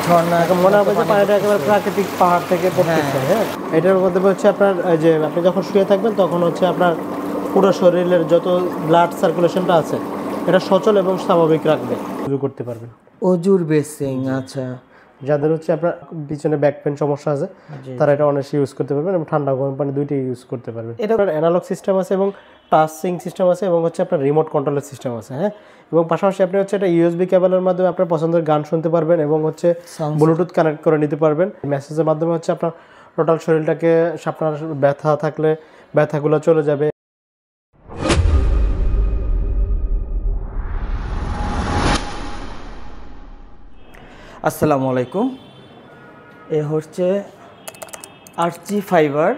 ঝর্ণা মনে হবে যে পানিটা একেবারে প্রাকৃতিক পাহাড় থেকে পড়তেছে। হ্যাঁ, এটার মধ্যে হচ্ছে আপনার যে আপনি যখন শুয়ে থাকবেন তখন হচ্ছে আপনার পুরো শরীরের যত ব্লাড সার্কুলেশনটা আছে এটা সচল এবং স্বাভাবিক রাখবে, শুরু করতে পারবেন। অজুর বেসিং। আচ্ছা, যাদের হচ্ছে আপনার পিছনে ব্যাক পেন সমস্যা আছে তারা এটা অনেকটা ইউজ করতে পারবেন এবং ঠান্ডা গরম পানি দুইটাই ইউজ করতে পারবেন। এটা আপনার অ্যানালগ সিস্টেম আছে এবং টাচিং সিস্টেম আছে এবং হচ্ছে আপনার রিমোট কন্ট্রোলের সিস্টেম আছে। হ্যাঁ, এবং পাশাপাশি আপনি হচ্ছে এটা ইউএসবি কেবলের মাধ্যমে আপনার পছন্দের গান শুনতে পারবেন এবং হচ্ছে ব্লুটুথ কানেক্ট করে নিতে পারবেন। মেসেজের মাধ্যমে হচ্ছে আপনার টোটাল শরীরটাকে, আপনার ব্যথা থাকলে ব্যথাগুলো চলে যাবে। আসসালামু আলাইকুম। এ হচ্ছে আরজি ফাইবার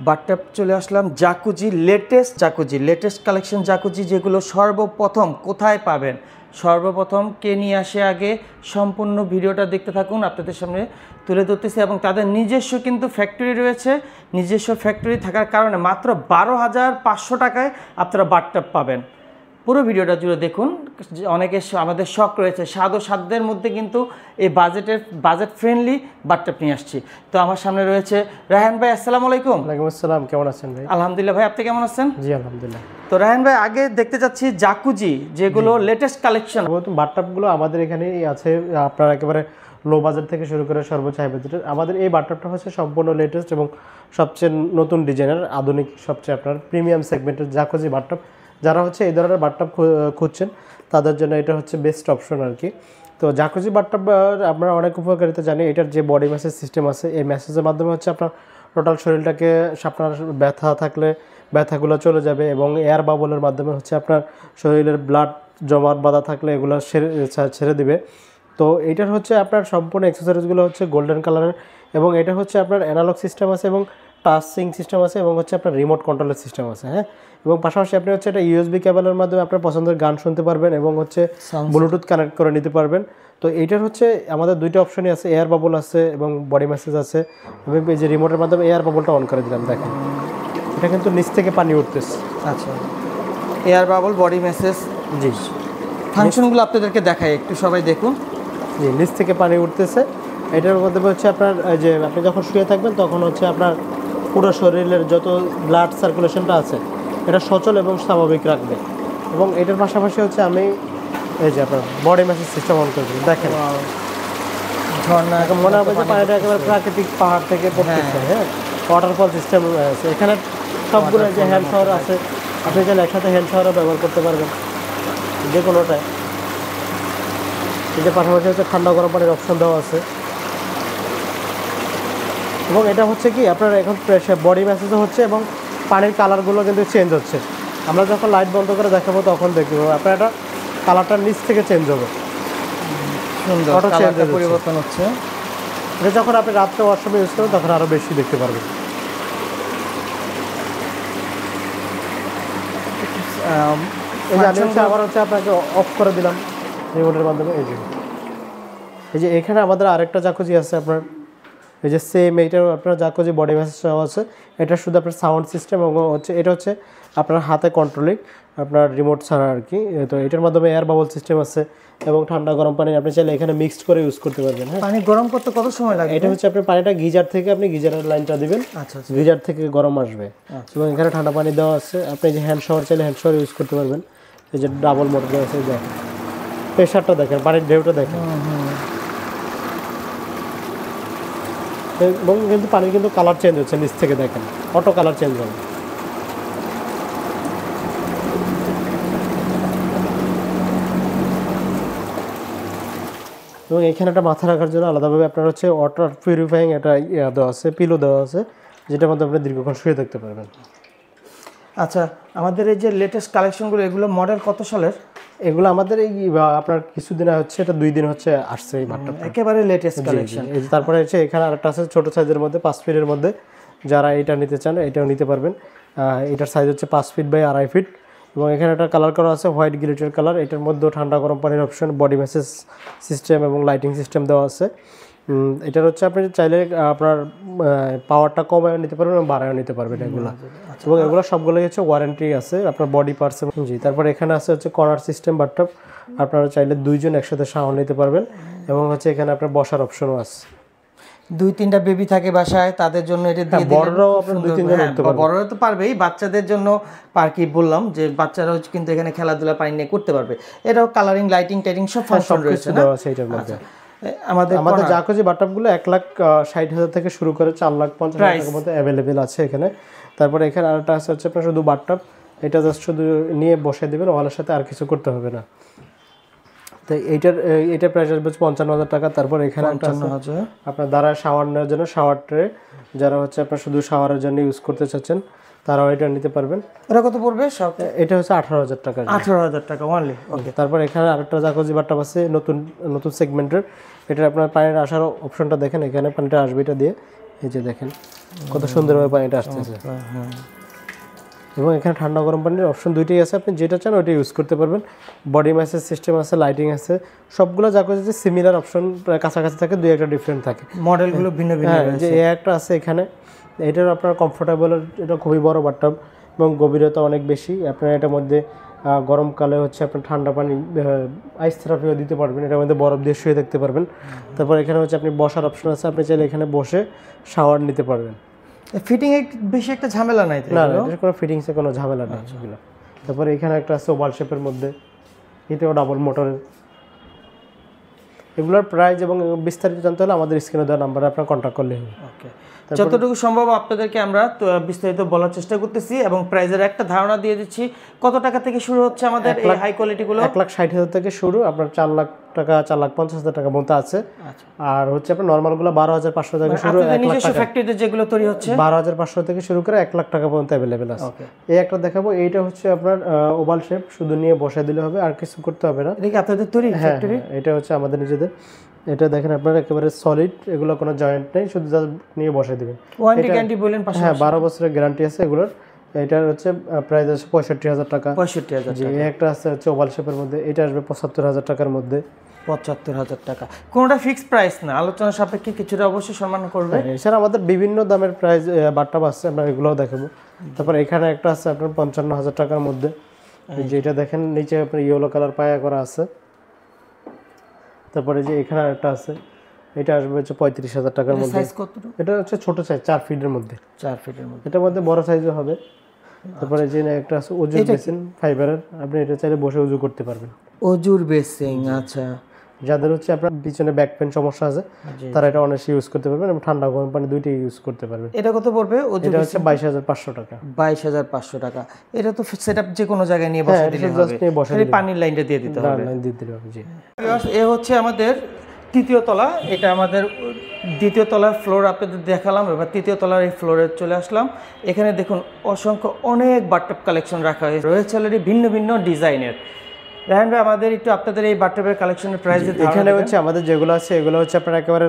বাথটাব চলে আসলাম। জাকুজি, লেটেস্ট কালেকশন জাকুজি, যেগুলো সর্বপ্রথম কোথায় পাবেন, সর্বপ্রথম কে নিয়ে আসে আগে সম্পূর্ণ ভিডিওটা দেখতে থাকুন, আপনাদের সামনে তুলে ধরতেছি। এবং তাদের নিজস্ব কিন্তু ফ্যাক্টরি রয়েছে, নিজস্ব ফ্যাক্টরি থাকার কারণে মাত্র 12,500 টাকায় আপনারা বাথটাব পাবেন। পুরো ভিডিওটা জুড়ে দেখুন। অনেকের আমাদের শখ রয়েছে, সাধ্যের মধ্যে কিন্তু এই বাজেট ফ্রেন্ডলি বাথটাব নিয়ে আসছি। তো আমার সামনে রয়েছে রায়হান ভাই। আসসালামু আলাইকুম। ওয়ালাইকুম আসসালাম, কেমন আছেন ভাই? আলহামদুলিল্লাহ ভাই, আপনি কেমন আছেন? জি আলহামদুলিল্লাহ। তো রায়হান ভাই, আগে দেখতে যাচ্ছি জাকুজি, যেগুলো লেটেস্ট কালেকশন। বাথটাবগুলো আমাদের এখানেই আছে, আপনার একেবারে লো বাজেট থেকে শুরু করে সর্বোচ্চ হাই বাজেটের। আমাদের এই বাথটাবটা হচ্ছে সম্পূর্ণ লেটেস্ট এবং সবচেয়ে নতুন ডিজাইনের, আধুনিক, সবচেয়ে আপনার প্রিমিয়াম সেগমেন্টের জাকুজি বাথটাব। যারা হচ্ছে এই ধরনের বাথটাব খুঁজছেন তাদের জন্য এটা হচ্ছে বেস্ট অপশন আর কি। তো জাকুজি বাথটাব আমরা অনেক উপকারিতা জানি। এটার যে বডি ম্যাসেজ সিস্টেম আছে, এই ম্যাসেজের মাধ্যমে হচ্ছে আপনার টোটাল শরীরটাকে, আপনার ব্যথা থাকলে ব্যথাগুলো চলে যাবে এবং এয়ার বাবলের মাধ্যমে হচ্ছে আপনার শরীরের ব্লাড জমাট বাঁধা থাকলে এগুলো ছেড়ে দিবে। তো এইটার হচ্ছে আপনার সম্পূর্ণ অ্যাক্সেসরিজগুলো হচ্ছে গোল্ডেন কালারের এবং এটা হচ্ছে আপনার অ্যানালগ সিস্টেম আছে এবং টাচিং সিস্টেম আছে এবং হচ্ছে আপনার রিমোট কন্ট্রোলের সিস্টেম আছে। হ্যাঁ, এবং পাশাপাশি আপনি হচ্ছে এটা ইউএসবি কেবলের মাধ্যমে আপনার পছন্দের গান শুনতে পারবেন এবং হচ্ছে ব্লুটুথ কানেক্ট করে নিতে পারবেন। তো এইটার হচ্ছে আমাদের দুইটা অপশনই আছে, এয়ার বাবল আছে এবং বডি ম্যাসেজ আছে। এবং এই যে রিমোটের মাধ্যমে এয়ার বাবলটা অন করে দিলাম, দেখেন এটা কিন্তু নিচ থেকে পানি উঠতেছে। আচ্ছা, এয়ার বাবল, বডি মেসেজ, জি, ফাংশনগুলো আপনাদেরকে দেখাই, একটু সবাই দেখুন। জি, নিচ থেকে পানি উঠতেছে। এটার মধ্যে হচ্ছে আপনার যে আপনি যখন শুয়ে থাকবেন তখন হচ্ছে আপনার পুরো শরীরের যত ব্লাড সার্কুলেশনটা আছে এটা সচল এবং স্বাভাবিক রাখবে। এবং এটার পাশাপাশি হচ্ছে আমি এই যে আপনার বডি ম্যাসেজ সিস্টেম অন করে দিই, দেখেন ঝর্ণা, মনে হবে যে পানিটা একেবারে প্রাকৃতিক পাহাড় থেকে পড়তেছে। হ্যাঁ, ওয়াটারফল সিস্টেম আছে এখানে। সবগুলো যে হ্যান্ড শাওয়ার আছে, আপনি চাইলে একসাথে হ্যান্ড শাওয়ারও ব্যবহার করতে পারবেন যে কোনোটায়। এটার পাশাপাশি হচ্ছে ঠান্ডা গরম পানির অপশন দেওয়া আছে। এবং এটা হচ্ছে কি আপনার এখন বডি ম্যাসেজও হচ্ছে এবং পানির কালারগুলো কিন্তু চেঞ্জ হচ্ছে। আমরা যখন লাইট বন্ধ করে দেখাবো তখন দেখবো আপনার এটা কালারটা নিচ থেকে চেঞ্জ হবে, সুন্দর কালারটা পরিবর্তন হচ্ছে। এটা যখন আপনি রাত্রে ওয়াশরুমে ইউজ করবেন তখন আরও বেশি দেখতে পারবেন। আবার হচ্ছে আপনাকে অফ করে দিলাম রিমোটের মাধ্যমে। এই যে এখানে আমাদের আরেকটা জাকুজি আছে আপনার, এই যে সেম এইটার আপনার জাকুজি বডি ম্যাসেজ আছে। এটা শুধু আপনার সাউন্ড সিস্টেম এবং হচ্ছে এটা হচ্ছে আপনার হাতে কন্ট্রোলিং, আপনার রিমোট ছাড়া আর কি। তো এটার মাধ্যমে এয়ার বাবল সিস্টেম আছে এবং ঠান্ডা গরম পানি আপনি চাইলে এখানে মিক্সড করে ইউজ করতে পারবেন। হ্যাঁ, পানি গরম করতে কত সময় লাগে? এটা হচ্ছে আপনি পানিটা গিজার থেকে, আপনি গিজারের লাইনটা দিবেন, আচ্ছা, গিজার থেকে গরম আসবে এবং এখানে ঠান্ডা পানি দেওয়া আছে। আপনি যে হ্যান্ড শাওয়ার চাইলে হ্যান্ড শাওয়ার ইউজ করতে পারবেন। এই যে ডাবল মোটর দেওয়া আছে, দেখেন প্রেশারটা দেখেন, পানির ঢেউটা দেখেন। এবং কিন্তু পানির কিন্তু কালার চেঞ্জ হচ্ছে নিচ থেকে, দেখেন অটো কালার চেঞ্জ হবে। এবং এখানে একটা মাথা রাখার জন্য আলাদাভাবে আপনার হচ্ছে ওয়াটার পিউরিফাইং একটা দেওয়া আছে, পিলো দেওয়া আছে, যেটার মধ্যে আপনি দীর্ঘক্ষণ শুয়ে থাকতে পারবেন। আচ্ছা, আমাদের এই যে লেটেস্ট কালেকশনগুলো, এগুলো মডেল কত সালের? এগুলো আমাদের এই আপনার কিছুদিন হচ্ছে, এটা 2 দিন হচ্ছে আসছে এই বাথটাবটা, একেবারে লেটেস্ট কালেকশন। তারপরে হচ্ছে এখানে আরেকটা আছে ছোটো সাইজের মধ্যে 5 ফিটের মধ্যে, যারা এটা নিতে চান এটাও নিতে পারবেন। এটার সাইজ হচ্ছে 5 ফিট বাই 2.5 ফিট এবং এখানে একটা কালার করা আছে হোয়াইট গ্লিটার কালার। এটার মধ্যেও ঠান্ডা গরম পানির অপশন, বডি ম্যাসেজ সিস্টেম এবং লাইটিং সিস্টেম দেওয়া আছে। এটার হচ্ছে আপনি চাইলে আপনার পাওয়ারটা কমায়ও নিতে পারবেন এবং বাড়ায়ও নিতে পারবেন এগুলো। এবং এগুলো সবগুলোই হচ্ছে ওয়ারেন্টি আছে আপনার বডি পার্টস। জি, তারপরে এখানে আছে হচ্ছে কর্নার সিস্টেম বাথটাব, আপনারা চাইলে 2 জন একসাথে শাওয়ার নিতে পারবেন এবং হচ্ছে এখানে আপনার বসার অপশনও আছে। 2-3টা বেবি থাকে বাসায়, তাদের জন্য এটা দিয়ে দিলে বড়রাও আপনার 2-3 জন উঠতে পারবে। বড়রা তো পারবেই, বাচ্চাদের জন্য পার্কি বললাম যে বাচ্চারাও কিন্তু এখানে খেলাধুলা পানি নিয়ে করতে পারবে। এটাও কালারিং, লাইটিং টাইটিং সব ফাংশন রয়েছে না? দেওয়া আছে এটার মধ্যে। আমাদের জাকুজি বাথটাবগুলো 1,60,000 থেকে শুরু করে 4,50,000 টাকার মধ্যে অ্যাভেলেবেল আছে এখানে। তারপরে এখানে আরেকটা আছে হচ্ছে আপনার শুধু বাথটাব, এটা জাস্ট শুধু নিয়ে বসে দিবেন, ওয়ালের সাথে আর কিছু করতে হবে না। তো এইটার প্রাইস আসবে 55,000 টাকা। তারপর এখানে একটা আছে আপনার দ্বারা শাওয়ার নেওয়ার জন্য শাওয়ার ট্রে, যারা হচ্ছে আপনার শুধু শাওয়ারের জন্য ইউজ করতে চাচ্ছেন তারাও এটা নিতে পারবেন। এটা কত পড়বে? এটা হচ্ছে 18,000 টাকা। 18,000 টাকা অনলি। ওকে। তারপর এখানে আরেকটা জাকুজি বাথটাব আছে নতুন সেগমেন্টের। এটা আপনার পানির আসার অপশনটা দেখেন, এখানে পানিটা আসবে এটা দিয়ে, এই যে দেখেন কত সুন্দরভাবে পানিটা আসতেছে। এবং এখানে ঠান্ডা গরম পানির অপশন দুইটাই আছে, আপনি যেটা চান ওইটা ইউজ করতে পারবেন। বডি ম্যাসেজ সিস্টেম আছে, লাইটিং আছে, সবগুলো জাকুজিতে সিমিলার অপশন, প্রায় কাছাকাছি থাকে, দুই একটা ডিফারেন্ট থাকে, মডেলগুলো ভিন্ন ভিন্ন রয়েছে। যে একটা আছে এখানে, এটার আপনার কমফোর্টেবল, এটা খুবই বড় বাথটাব এবং গভীরতা অনেক বেশি। আপনার এটার মধ্যে গরমকালে হচ্ছে আপনার ঠান্ডা পানি আইস থেরাপিও দিতে পারবেন, এটার মধ্যে বরফ দিয়ে শুয়ে দেখতে পারবেন। তারপর এখানে হচ্ছে আপনি বসার অপশন আছে, আপনি চাইলে এখানে বসে শাওয়ার নিতে পারবেন। ফিটিং এ বেশি একটা ঝামেলা নাই তো? না, এর কোনো ফিটিংসে কোনো ঝামেলা নেই এগুলো। তারপর এখানে একটা আছে ওভাল শেপের মধ্যে, এটাও ডাবল মোটরের। এগুলোর প্রাইস এবং বিস্তারিত জানতে হলে আমাদের স্ক্রিনে দেওয়া নাম্বারে আপনারা কন্ট্যাক্ট করলে হবে। ওকে। যতটুকু সম্ভব আপনাদেরকে আমরা বিস্তারিত বলার চেষ্টা করতেছি এবং প্রাইজের একটা ধারণা দিয়ে দিচ্ছি। কত টাকা থেকে শুরু হচ্ছে আমাদের এই হাই কোয়ালিটিগুলো? 1,60,000 থেকে শুরু, আপনার 4 লাখ টাকা, 4,50,000 টাকা মতো আছে। আর হচ্ছে আপনার নরমালগুলো 12,500 থেকে শুরু, নিজস্ব ফ্যাক্টরিতে যেগুলো তৈরি হচ্ছে 12,500 থেকে শুরু করে 1 লাখ টাকা পর্যন্ত অ্যাভেলেবেল আছে। এই একটা দেখাবো, এইটা হচ্ছে আপনার ওভাল শেপ, শুধু নিয়ে বসে দিলে হবে, আর কিছু করতে হবে না। এটা কি আপনাদের তৈরি ফ্যাক্টরি? এটা হচ্ছে আমাদের নিজেদের। এটা দেখেন আপনারা একেবারে সলিড, এগুলো কোনো জয়েন্ট নেই, শুধু জাস্ট নিয়ে বসে দিবেন। ওয়ারেন্টি গ্যারান্টি বলেন পাশে? হ্যাঁ, 12 বছরের গ্যারান্টি আছে এগুলোর। এটার হচ্ছে প্রাইস আছে 65,000 টাকা। 65,000 জি, একটা আছে হচ্ছে ওভাল শেপের মধ্যে, এটা আসবে 75,000 টাকার মধ্যে। 75,000 টাকা। কোনটা ফিক্সড প্রাইস না, আলোচনা সাপেক্ষে কিছুটা অবশ্যই সম্মান করবে। এছাড়া আমাদের বিভিন্ন দামের প্রাইস বাথটাব আছে, আমরা এগুলোও দেখাবো। তারপর এখানে একটা আছে আপনার 55,000 টাকার মধ্যে, যেটা দেখেন নিচে আপনার ইয়েলো কালার পায়া করা আছে। তারপরে যে এখানে একটা আছে, এটা আসবে হচ্ছে 35,000 টাকার মধ্যে। সাইজ কতটুকু? এটা হচ্ছে ছোট সাইজ, 4 ফিটের মধ্যে। 4 ফিটের মধ্যে। এটার মধ্যে বড় সাইজও হবে। তারপরে যে একটা আছে ওজুর বেসিন ফাইবারের, আপনি এটা চাইলে বসে উজু করতে পারবেন। ওজুর বেসিন, আচ্ছা। যাদের হচ্ছে আপনার পিছনে ব্যাক পেন সমস্যা আছে তারা এটা অনেকই ইউজ করতে পারবেন, এবং ঠান্ডা গরম পানি দুইটাই ইউজ করতে পারবেন। এটা কত পড়বে? এটা হচ্ছে 22,500 টাকা। 22,500 টাকা। এটা তো সেটআপ যে কোনো জায়গায় নিয়ে বসে দিলে হবে, খালি পানির লাইনটা দিয়ে দিতে হবে। লাইন দিয়ে দিতে হবে। জি, এ হচ্ছে আমাদের তৃতীয় তলা, এটা আমাদের দ্বিতীয় তলার ফ্লোর আপনাদের দেখালাম। এবার তৃতীয় তলার এই ফ্লোরে চলে আসলাম। এখানে দেখুন অসংখ্য অনেক বাথটাব কালেকশন রাখা রয়েছে অলরেডি, ভিন্ন ভিন্ন ডিজাইনের। রায়হান ভাই, আমাদের একটু আপনাদের এই বাথটাবের কালেকশনের প্রাইস এখানে হচ্ছে আমাদের যেগুলো আছে এগুলো হচ্ছে আপনার একেবারে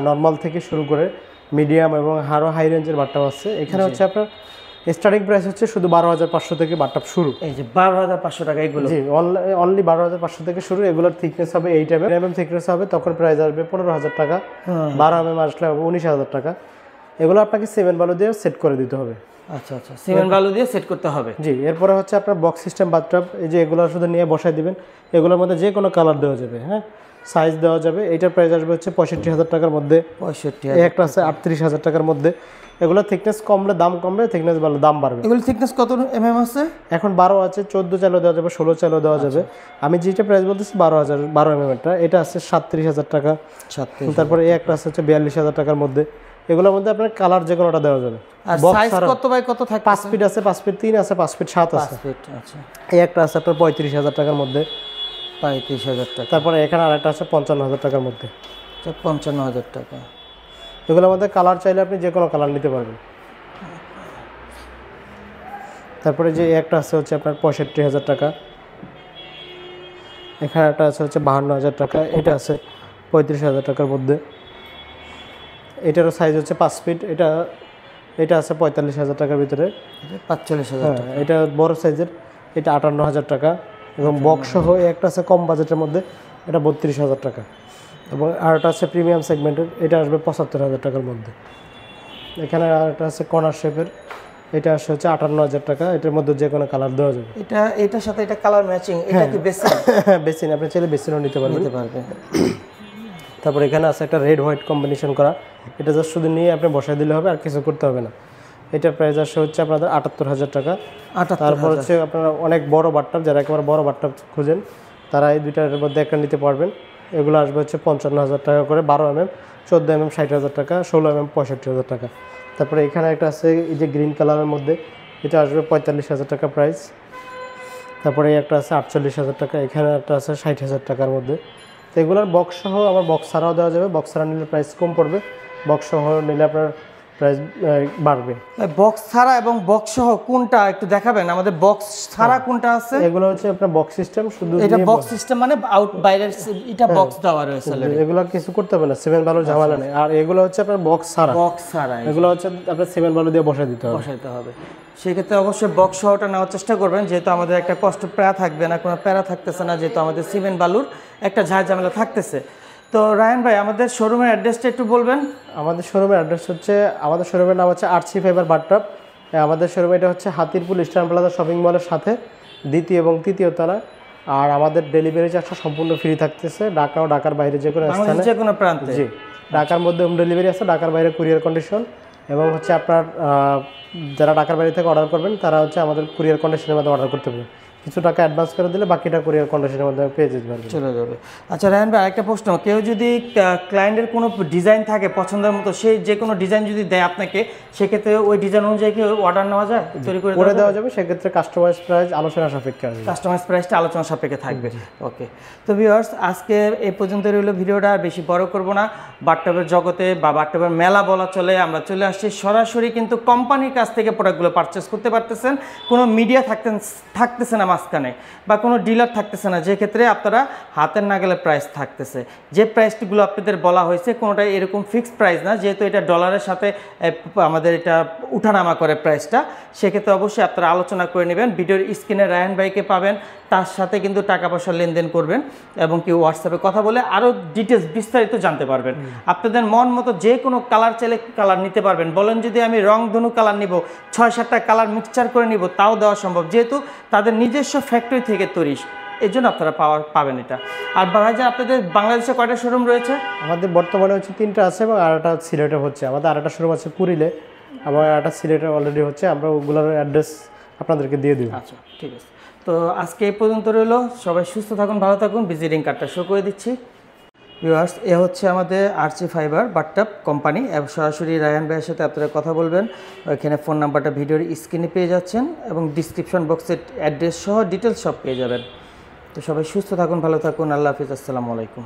নর্মাল থেকে শুরু করে মিডিয়াম এবং আরও হাই রেঞ্জের বাথটাব আছে। এখানে হচ্ছে আপনার স্টার্টিং প্রাইস হচ্ছে শুধু 12,500 থেকে বাথটাব শুরু। এই যে 12,500 টাকা এগুলো? জি, অনলি 12,500 থেকে শুরু। এগুলোর থিকনেস হবে 8 mm থিকনেস হবে, তখন প্রাইস আসবে 15,000 টাকা। 12 mm আসলে হবে 19,000 টাকা। এগুলো আপনাকে সিমেন্ট বালু দিয়ে সেট করে দিতে হবে। আচ্ছা আচ্ছা, সিমেন্ট বালু দিয়ে সেট করতে হবে। জি, এরপরে হচ্ছে আপনার বক্স সিস্টেম বাথটাব, এই যে এগুলো শুধু নিয়ে বসাই দিবেন। এগুলোর মধ্যে যে কোনো কালার দেওয়া যাবে, হ্যাঁ, সাইজ দেওয়া যাবে। এইটার প্রাইস আসবে হচ্ছে 65,000 টাকার মধ্যে। 65,000। একটা আছে 38,000 টাকার মধ্যে। এগুলো থিকনেস কমলে দাম কমবে, থিকনেস বাড়লে দাম বাড়বে। এগুলো থিকনেস কত mm আছে? এখন 12 আছে, 14 চালও দেওয়া যাবে, 16 চালও দেওয়া যাবে। আমি যেটা প্রাইস বলতেছি 12 mm-টা, এটা আছে 37,000 টাকা। 37। তারপরে এই একটা আছে 42,000 টাকার মধ্যে। এগুলোর মধ্যে আপনার কালার যে কোনোটা দেওয়া যাবে। আর সাইজ কত বাই কত থাকে? 5 ফিট আছে, 5 ফিট 3 আছে, 5 ফিট 7 আছে। 5 ফিট, আচ্ছা। এই একটা আছে আপনার 35,000 টাকার মধ্যে। 35,000 টাকা। তারপরে এখানে আরেকটা আছে 55,000 টাকার মধ্যে। 55,000 টাকা। এগুলোর মধ্যে কালার চাইলে আপনি যে কোনো কালার নিতে পারবেন। তারপরে যে একটা আছে হচ্ছে আপনার 65,000 টাকা। এখানে একটা আছে হচ্ছে 52,000 টাকা। এটা আছে 35,000 টাকার মধ্যে। এটারও সাইজ হচ্ছে 5 ফিট। এটা আছে 45,000 টাকার ভিতরে। 45,000 টাকা। এটা বড় সাইজের, এটা 58,000 টাকা। এবং বক্স সহ একটা আছে কম বাজেটের মধ্যে, এটা 32,000 টাকা। এবং আরেকটা আছে প্রিমিয়াম সেগমেন্টের, এটা আসবে 75,000 টাকার মধ্যে। এখানে আরেকটা আছে কর্নার শেপের, এটা আসে হচ্ছে 58,000 টাকা। এটার মধ্যে যে কোনো কালার দেওয়া যাবে। এটার সাথে এটা কালার ম্যাচিং। এটা কি বেসিন? বেসিন, আপনি চাইলে বেসিনও নিতে পারবেন। তারপর এখানে আছে একটা রেড হোয়াইট কম্বিনেশন করা, এটা জাস্ট শুধু নিয়ে আপনি বসাই দিলে হবে, আর কিছু করতে হবে না। এটার প্রাইস আসে হচ্ছে আপনাদের 78,000 টাকা। তারপর হচ্ছে আপনারা অনেক বড় বাথটাব, যারা একেবারে বড় বাথটাব খুঁজেন তারা এই দুইটার মধ্যে একটা নিতে পারবেন। এগুলো আসবে হচ্ছে 55,000 টাকা করে, 12 mm, 14 mm 60,000 টাকা, 16 mm 65,000 টাকা। তারপরে এখানে একটা আছে এই যে গ্রিন কালারের মধ্যে, এটা আসবে 45,000 টাকা প্রাইস। তারপরে একটা আছে 48,000 টাকা, এখানে একটা আছে 60,000 টাকার মধ্যে। তো এগুলোর বক্স সহ আবার বক্স ছাড়াও দেওয়া যাবে, বক্স ছাড়া নিলে প্রাইস কম পড়বে, বক্স সহ নিলে আপনার প্রাইস বাড়বে। বক্স ছাড়া এবং বক্স সহ কোনটা একটু দেখাবেন আমাদের? বক্স ছাড়া কোনটা আছে? এগুলো হচ্ছে আপনার বক্স সিস্টেম, শুধু এটা বক্স সিস্টেম মানে আউট বাইরের এটা বক্স দেওয়া রয়েছে অলরেডি। এগুলো কিছু করতে হবে না, সিমেন্ট বালুর ঝামেলা নেই। আর এগুলো হচ্ছে আপনার বক্স ছাড়া, এগুলো হচ্ছে আপনার সিমেন্ট বালু দিয়ে বসাই দিতে হবে। সেক্ষেত্রে অবশ্যই বক্স সহটা নেওয়ার চেষ্টা করবেন, যেহেতু আমাদের একটা কষ্ট প্যারা থাকবে না, কোনো প্যারা থাকতেছে না, যেহেতু আমাদের সিমেন্ট বালুর একটা ঝামেলা থাকতেছে। তো রায়হান ভাই আমাদের শোরুমের অ্যাড্রেসটা একটু বলবেন। আমাদের শোরুমের অ্যাড্রেস হচ্ছে, আমাদের শোরুমের নাম হচ্ছে আরসি ফাইবার বাথটাব। আমাদের শোরুমে এটা হচ্ছে হাতিরপুল ইস্টার্ন প্লাজা শপিং মলের সাথে 2য় এবং 3য় তলা। আর আমাদের ডেলিভারি চার্জটা সম্পূর্ণ ফ্রি থাকতেছে, ঢাকা ও ঢাকার বাইরে যে কোনো স্থানে, যে কোনো প্রান্তে। জি, ঢাকার মধ্যে হোম ডেলিভারি আছে, ঢাকার বাইরে কুরিয়ার কন্ডিশন। এবং হচ্ছে আপনার যারা ঢাকার বাইরে থেকে অর্ডার করবেন তারা হচ্ছে আমাদের কুরিয়ার কন্ডিশনের মধ্যে অর্ডার করতে পারবেন, কিছু টাকা অ্যাডভান্স করে দিলে বাকিটা কুরিয়ার কন্ডিশনের মধ্যে পেয়ে যেতে পারবেন, চলে যাবে। আচ্ছা রায়হান ভাই আরেকটা প্রশ্ন, কেউ যদি ক্লায়েন্টের কোনো ডিজাইন থাকে পছন্দের মতো, সেই যে কোনো ডিজাইন যদি দেয় আপনাকে, সেক্ষেত্রে ওই ডিজাইন অনুযায়ী কি অর্ডার নেওয়া যায়, তৈরি করে দেওয়া যাবে। সেক্ষেত্রে কাস্টমাইজ প্রাইস আলোচনা সাপেক্ষে আসবে, কাস্টমাইজ প্রাইসটা আলোচনা সাপেক্ষে থাকবে। ওকে, তো ভিউয়ার্স আজকে এই পর্যন্ত রইল ভিডিওটা, আর বেশি বড় করব না। বাথটাবের জগতে বা বাথটাবের মেলা বলা চলে, আমরা চলে আসছি সরাসরি, কিন্তু কোম্পানির কাছ থেকে প্রোডাক্টগুলো পারচেস করতে পারতেছেন, কোনো মিডিয়া থাকতেছে না মাঝখানে, বা কোনো ডিলার থাকতেছে না, যে ক্ষেত্রে আপনারা হাতের নাগালে প্রাইস থাকতেছে। যে প্রাইসগুলো আপনাদের বলা হয়েছে কোনোটাই এরকম ফিক্সড প্রাইস না, যেহেতু এটা ডলারের সাথে আমাদের এটা উঠানামা করে প্রাইসটা, সেক্ষেত্রে অবশ্যই আপনারা আলোচনা করে নেবেন। ভিডিওর স্ক্রিনে রায়হান ভাইকে পাবেন, তার সাথে কিন্তু টাকা পয়সা লেনদেন করবেন এবং কি হোয়াটসঅ্যাপে কথা বলে আরও ডিটেলস বিস্তারিত জানতে পারবেন। আপনাদের মন মতো যে কোনো কালার চাইলে কালার নিতে পারবেন। বলেন যদি আমি রংধনু কালার নিব, 6-7টা কালার মিক্সচার করে নিব, তাও দেওয়া সম্ভব, যেহেতু তাদের নিজস্ব ফ্যাক্টরি থেকে তৈরি, এই জন্য আপনারা পাবেন এটা। আর ভাইজান আপনাদের বাংলাদেশে কয়টা শোরুম রয়েছে? আমাদের বর্তমানে হচ্ছে 3টা আছে এবং আরেকটা সিলেটে হচ্ছে। আমাদের আরেকটা শোরুম আছে কুড়িলে, আমার আরেকটা সিলেটে অলরেডি হচ্ছে, আমরা ওগুলোর অ্যাড্রেস আপনাদেরকে দিয়ে দিব। আচ্ছা ঠিক আছে, তো আজকে এই পর্যন্ত রইলো। সবাই সুস্থ থাকুন, ভালো থাকুন। ভিজিটিং কার্ডটা শো করে দিচ্ছি। ভিউয়ার্স, এ হচ্ছে আমাদের আরসি ফাইবার বাথটাব কোম্পানি, এবং সরাসরি রায়হান ভাইয়ের সাথে আপনারা কথা বলবেন। ওইখানে ফোন নাম্বারটা ভিডিওর স্ক্রিনে পেয়ে যাচ্ছেন এবং ডিসক্রিপশন বক্সে অ্যাড্রেস সহ ডিটেলস সব পেয়ে যাবেন। তো সবাই সুস্থ থাকুন, ভালো থাকুন। আল্লাহ হাফিজ, আসসালামু আলাইকুম।